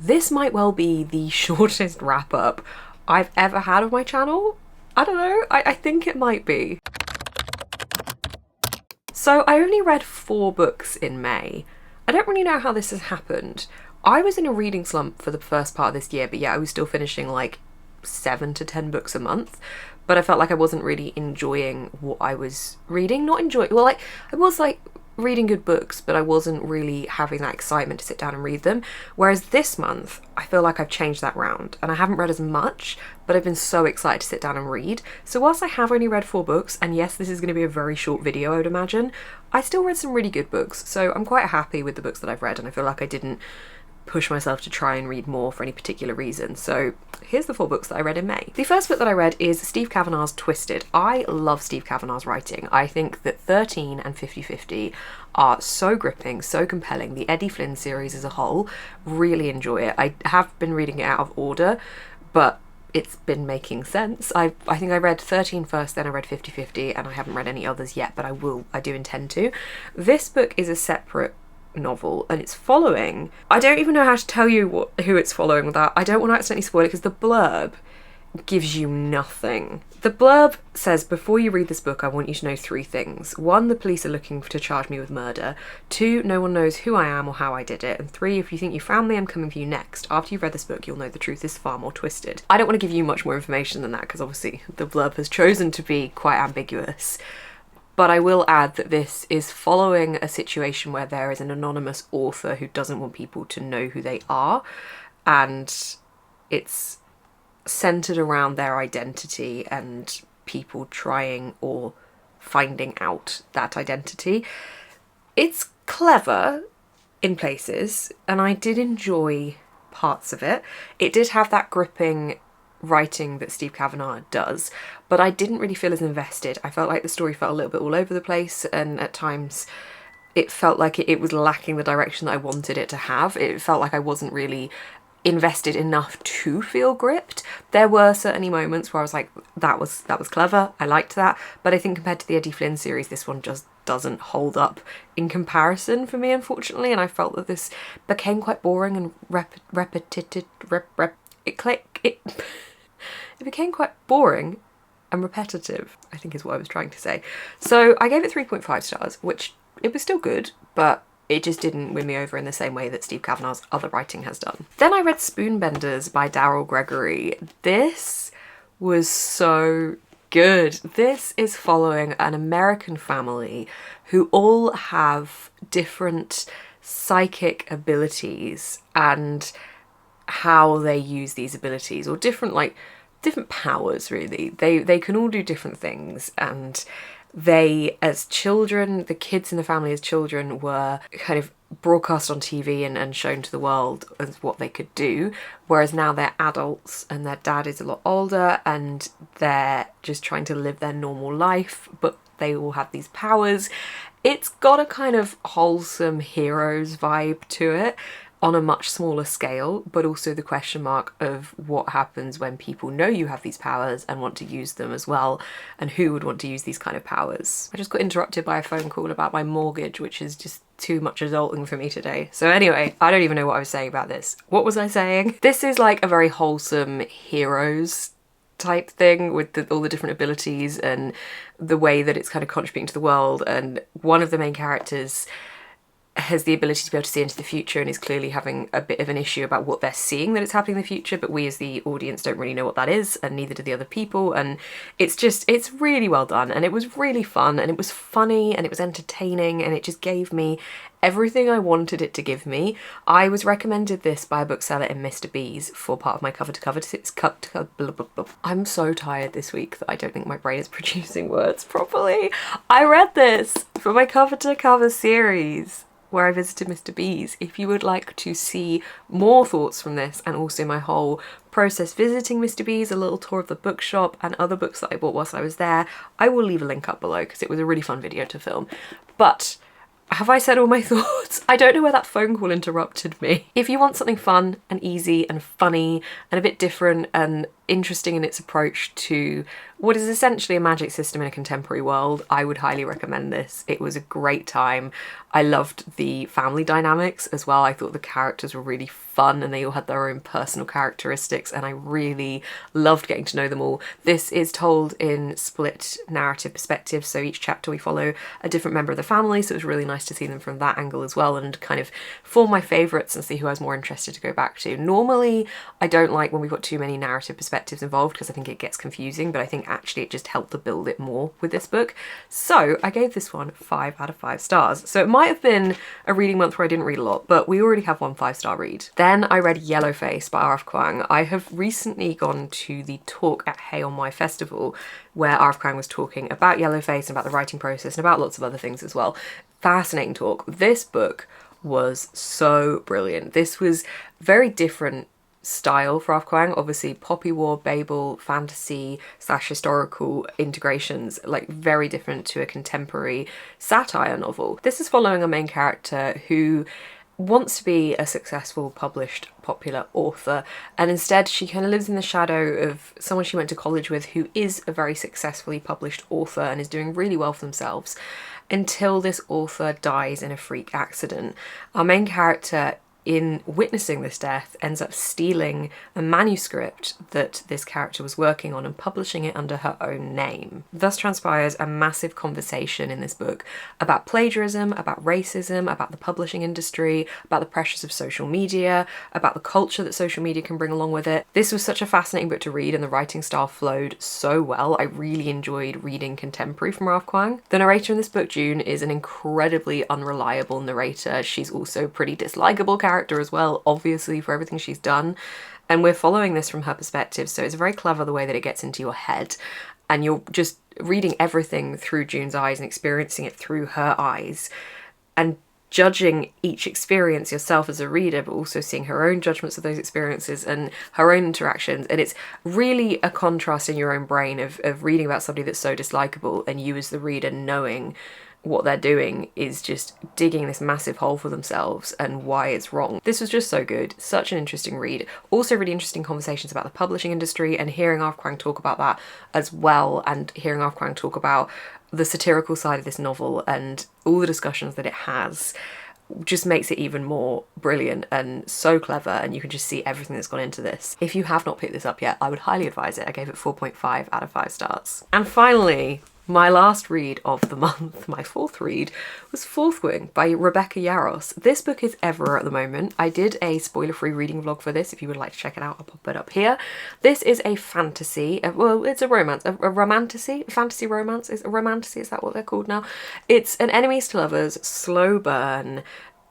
This might well be the shortest wrap up I've ever had of my channel. I don't know, I think it might be. So I only read 4 books in May. I don't really know how this has happened. I was in a reading slump for the first part of this year, but yeah, I was still finishing like 7 to 10 books a month, but I felt like I wasn't really enjoying what I was reading. Not enjoying, well, like, I was like reading good books, but I wasn't really having that excitement to sit down and read them. Whereas this month, I feel like I've changed that round, and I haven't read as much, but I've been so excited to sit down and read. So whilst I have only read 4 books, and yes, this is going to be a very short video, I would imagine, I still read some really good books. So I'm quite happy with the books that I've read, and I feel like I didn't push myself to try and read more for any particular reason. So here's the 4 books that I read in May. The first book that I read is Steve Kavanagh's Twisted. I love Steve Kavanagh's writing. I think that 13 and 50/50 are so gripping, so compelling. The Eddie Flynn series as a whole, really enjoy it. I have been reading it out of order, but it's been making sense. I think I read 13 first, then I read 50/50, and I haven't read any others yet, but I do intend to. This book is a separate novel, and it's following, I don't even know how to tell you who it's following without, I don't want to accidentally spoil it, because the blurb gives you nothing. The blurb says, before you read this book, I want you to know 3 things. 1, the police are looking to charge me with murder. 2, no one knows who I am or how I did it. And 3, if you think you found me, I'm coming for you next. After you've read this book, you'll know the truth is far more twisted. I don't want to give you much more information than that, because obviously the blurb has chosen to be quite ambiguous. But I will add that this is following a situation where there is an anonymous author who doesn't want people to know who they are, and it's centered around their identity and people trying or finding out that identity. It's clever in places, and I did enjoy parts of it. It did have that gripping writing that Steve Kavanagh does, but I didn't really feel as invested. I felt like the story felt a little bit all over the place, and at times it felt like it was lacking the direction that I wanted it to have. It felt like I wasn't really invested enough to feel gripped. There were certainly moments where I was like, that was clever, I liked that, but I think compared to the Eddie Flynn series, this one just doesn't hold up in comparison for me, unfortunately, and I felt that this became quite boring and repetitive. It became quite boring and repetitive, I think is what I was trying to say. So I gave it 3.5 stars, which it was still good, but it just didn't win me over in the same way that Steve Kavanagh's other writing has done. Then I read Spoonbenders by Daryl Gregory. This was so good. This is following an American family who all have different psychic abilities and how they use these abilities, or different powers, really. They can all do different things, and they, as children, the kids in the family as children were kind of broadcast on TV and shown to the world as what they could do, whereas now they're adults and their dad is a lot older and they're just trying to live their normal life, but they all have these powers. It's got a kind of wholesome heroes vibe to it, on a much smaller scale, but also the question mark of what happens when people know you have these powers and want to use them as well, and who would want to use these kind of powers. I just got interrupted by a phone call about my mortgage, which is just too much adulting for me today. So anyway, I don't even know what I was saying about this. What was I saying? This is like a very wholesome heroes type thing with all the different abilities and the way that it's kind of contributing to the world, and one of the main characters has the ability to be able to see into the future and is clearly having a bit of an issue about what they're seeing that it's happening in the future, but we as the audience don't really know what that is, and neither do the other people, and it's really well done, and it was really fun, and it was funny, and it was entertaining, and it just gave me everything I wanted it to give me. I was recommended this by a bookseller in Mr. B's for part of my cover to cover. I'm so tired this week that I don't think my brain is producing words properly. I read this for my cover to cover series where I visited Mr. B's. If you would like to see more thoughts from this, and also my whole process visiting Mr. B's, a little tour of the bookshop and other books that I bought whilst I was there, I will leave a link up below because it was a really fun video to film. But have I said all my thoughts? I don't know where that phone call interrupted me. If you want something fun and easy and funny and a bit different and interesting in its approach to what is essentially a magic system in a contemporary world. I would highly recommend this. It was a great time. I loved the family dynamics as well. I thought the characters were really fun and they all had their own personal characteristics, and I really loved getting to know them all. This is told in split narrative perspectives, so each chapter we follow a different member of the family, so it was really nice to see them from that angle as well and kind of form my favourites and see who I was more interested to go back to. Normally I don't like when we've got too many narrative perspectives involved because I think it gets confusing, but I think actually it just helped to build it more with this book. So I gave this one 5 out of 5 stars. So it might have been a reading month where I didn't read a lot, but we already have one 5-star read. Then I read Yellowface by R.F. Kuang. I have recently gone to the talk at Hey On My Festival where R.F. Kuang was talking about Yellowface and about the writing process and about lots of other things as well. Fascinating talk. This book was so brilliant. This was very different style for R.F. Kuang. Obviously poppy war, Babel, fantasy / historical integrations, like very different to a contemporary satire novel. This is following a main character who wants to be a successful published popular author, and instead she kind of lives in the shadow of someone she went to college with who is a very successfully published author and is doing really well for themselves, until this author dies in a freak accident. Our main character, in witnessing this death, ends up stealing a manuscript that this character was working on and publishing it under her own name. Thus transpires a massive conversation in this book about plagiarism, about racism, about the publishing industry, about the pressures of social media, about the culture that social media can bring along with it. This was such a fascinating book to read and the writing style flowed so well. I really enjoyed reading contemporary from R.F. Kuang. The narrator in this book, June, is an incredibly unreliable narrator. She's also a pretty dislikable character as well, obviously, for everything she's done, and we're following this from her perspective, so it's very clever the way that it gets into your head and you're just reading everything through June's eyes and experiencing it through her eyes and judging each experience yourself as a reader, but also seeing her own judgments of those experiences and her own interactions. And it's really a contrast in your own brain of reading about somebody that's so dislikable and you as the reader knowing what they're doing is just digging this massive hole for themselves and why it's wrong. This was just so good. Such an interesting read. Also really interesting conversations about the publishing industry and hearing R.F. Kuang talk about that as well, and hearing R.F. Kuang talk about the satirical side of this novel and all the discussions that it has just makes it even more brilliant and so clever, and you can just see everything that's gone into this. If you have not picked this up yet, I would highly advise it. I gave it 4.5 out of 5 stars. And finally, my last read of the month, my 4th read, was Fourth Wing by Rebecca Yarros. This book is everywhere at the moment. I did a spoiler-free reading vlog for this. If you would like to check it out, I'll pop it up here. This is a fantasy, well, it's a romance, a romantasy, fantasy romance, is a romantasy, is that what they're called now? It's an enemies to lovers, slow burn,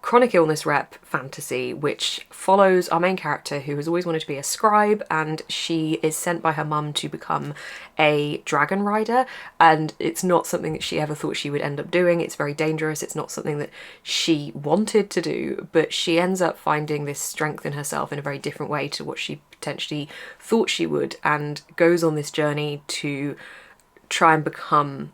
chronic illness rep fantasy, which follows our main character who has always wanted to be a scribe, and she is sent by her mum to become a dragon rider, and it's not something that she ever thought she would end up doing. It's very dangerous. It's not something that she wanted to do, but she ends up finding this strength in herself in a very different way to what she potentially thought she would, and goes on this journey to try and become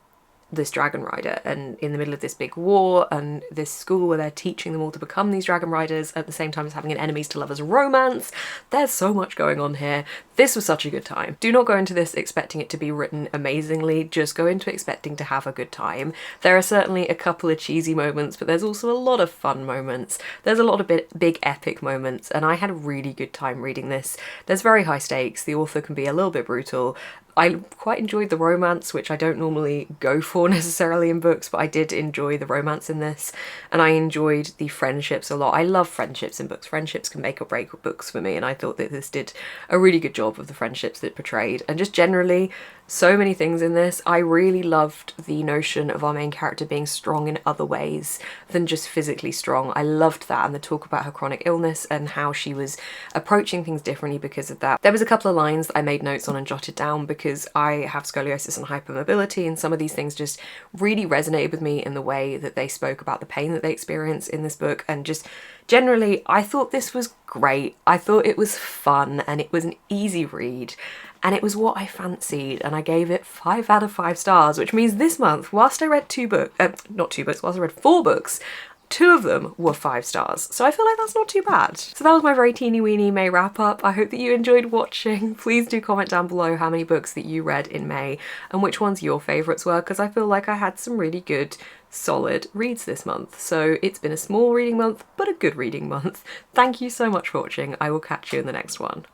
this dragon rider, and in the middle of this big war and this school where they're teaching them all to become these dragon riders at the same time as having an enemies to lovers romance. There's so much going on here. This was such a good time. Do not go into this expecting it to be written amazingly, just go into expecting to have a good time. There are certainly a couple of cheesy moments, but there's also a lot of fun moments. There's a lot of big epic moments, and I had a really good time reading this. There's very high stakes. The author can be a little bit brutal. I quite enjoyed the romance, which I don't normally go for necessarily in books, but I did enjoy the romance in this, and I enjoyed the friendships a lot. I love friendships in books. Friendships can make or break books for me, and I thought that this did a really good job of the friendships that it portrayed, and just generally so many things in this. I really loved the notion of our main character being strong in other ways than just physically strong. I loved that, and the talk about her chronic illness and how she was approaching things differently because of that. There was a couple of lines that I made notes on and jotted down because I have scoliosis and hypermobility, and some of these things just really resonated with me in the way that they spoke about the pain that they experience in this book, and just generally I thought this was great. I thought it was fun, and it was an easy read, and it was what I fancied, and I gave it 5 out of 5 stars, which means this month, whilst I read whilst I read 4 books, 2 of them were 5 stars, so I feel like that's not too bad. So that was my very teeny weeny May wrap up. I hope that you enjoyed watching. Please do comment down below how many books that you read in May and which ones your favourites were, because I feel like I had some really good solid reads this month. So it's been a small reading month, but a good reading month. Thank you so much for watching. I will catch you in the next one.